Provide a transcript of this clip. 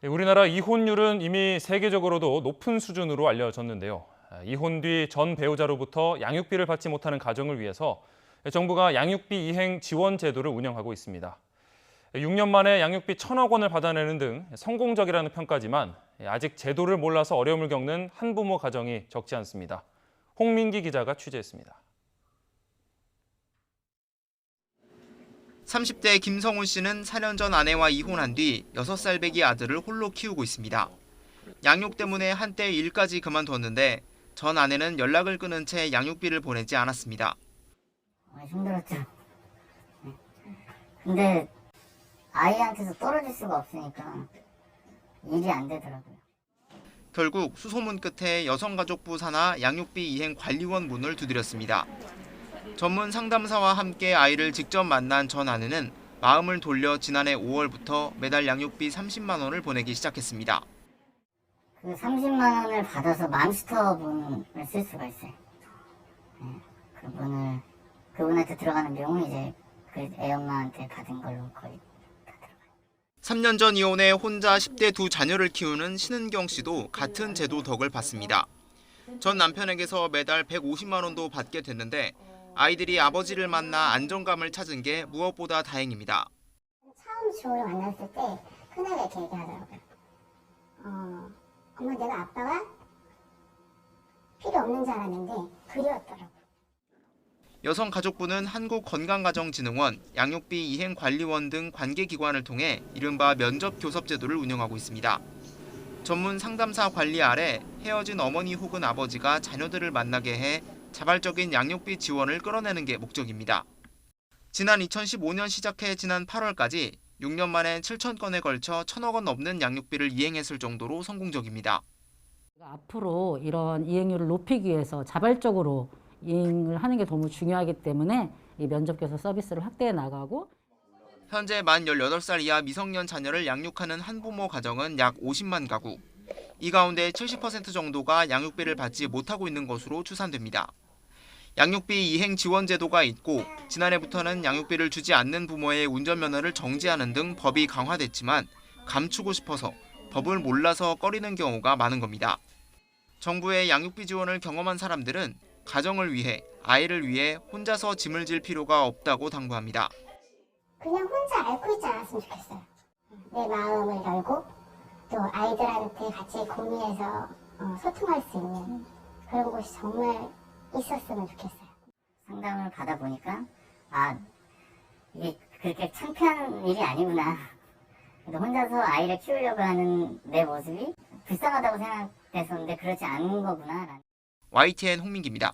우리나라 이혼율은 이미 세계적으로도 높은 수준으로 알려졌는데요. 이혼 뒤 전 배우자로부터 양육비를 받지 못하는 가정을 위해서 정부가 양육비 이행 지원 제도를 운영하고 있습니다. 6년 만에 양육비 1,000억 원을 받아내는 등 성공적이라는 평가지만 아직 제도를 몰라서 어려움을 겪는 한부모 가정이 적지 않습니다. 홍민기 기자가 취재했습니다. 30대 김성훈 씨는 4년 전 아내와 이혼한 뒤 6살 배기 아들을 홀로 키우고 있습니다. 양육 때문에 한때 일까지 그만뒀는데 전 아내는 연락을 끊은 채 양육비를 보내지 않았습니다. 힘들었죠. 근데 아이한테서 떨어질 수가 없으니까 일이 안 되더라고요. 결국 수소문 끝에 여성가족부 산하 양육비 이행 관리원 문을 두드렸습니다. 전문 상담사와 함께 아이를 직접 만난 전 아내는 마음을 돌려 지난해 5월부터 매달 양육비 30만 원을 보내기 시작했습니다. 그 30만 원을 받아서 맘스터분을 쓸 수가 있어요. 그분한테 들어가는 비용은 이제 그 애엄마한테 받은 걸로 거의 다 들어가요. 3년 전 이혼해 혼자 10대 두 자녀를 키우는 신은경 씨도 같은 제도 덕을 봤습니다. 전 남편에게서 매달 150만 원도 받게 됐는데 아이들이 아버지를 만나 안정감을 찾은 게 무엇보다 다행입니다. 처음 주호를 만났을 때 흔하게 이렇게 얘기하더라고요. 엄마 내가 아빠가 필요 없는 줄 알았는데 그리웠더라고요. 여성가족부는 한국건강가정진흥원, 양육비 이행관리원 등 관계기관을 통해 이른바 면접교섭 제도를 운영하고 있습니다. 전문 상담사 관리 아래 헤어진 어머니 혹은 아버지가 자녀들을 만나게 해 자발적인 양육비 지원을 끌어내는 게 목적입니다. 지난 2015년 시작해 지난 8월까지 6년 만에 7천 건에 걸쳐 1,000억 원 넘는 양육비를 이행했을 정도로 성공적입니다. 앞으로 이런 이행률을 높이기 위해서 자발적으로 이행을 하는 게 너무 중요하기 때문에 이 면접교섭 서비스를 확대해 나가고 현재 만 18살 이하 미성년 자녀를 양육하는 한부모 가정은 약 50만 가구. 이 가운데 70% 정도가 양육비를 받지 못하고 있는 것으로 추산됩니다. 양육비 이행 지원 제도가 있고 지난해부터는 양육비를 주지 않는 부모의 운전면허를 정지하는 등 법이 강화됐지만 감추고 싶어서 법을 몰라서 꺼리는 경우가 많은 겁니다. 정부의 양육비 지원을 경험한 사람들은 가정을 위해, 아이를 위해 혼자서 짐을 질 필요가 없다고 당부합니다. 그냥 혼자 앓고 있지 않았으면 좋겠어요. 내 마음을 열고 또 아이들한테 같이 공유해서 소통할 수 있는 그런 곳이 정말 있었으면 좋겠어요. 상담을 받아보니까 이게 그렇게 창피한 일이 아니구나. 혼자서 아이를 키우려고 하는 내 모습이 불쌍하다고 생각했었는데 그렇지 않은 거구나. YTN 홍민기입니다.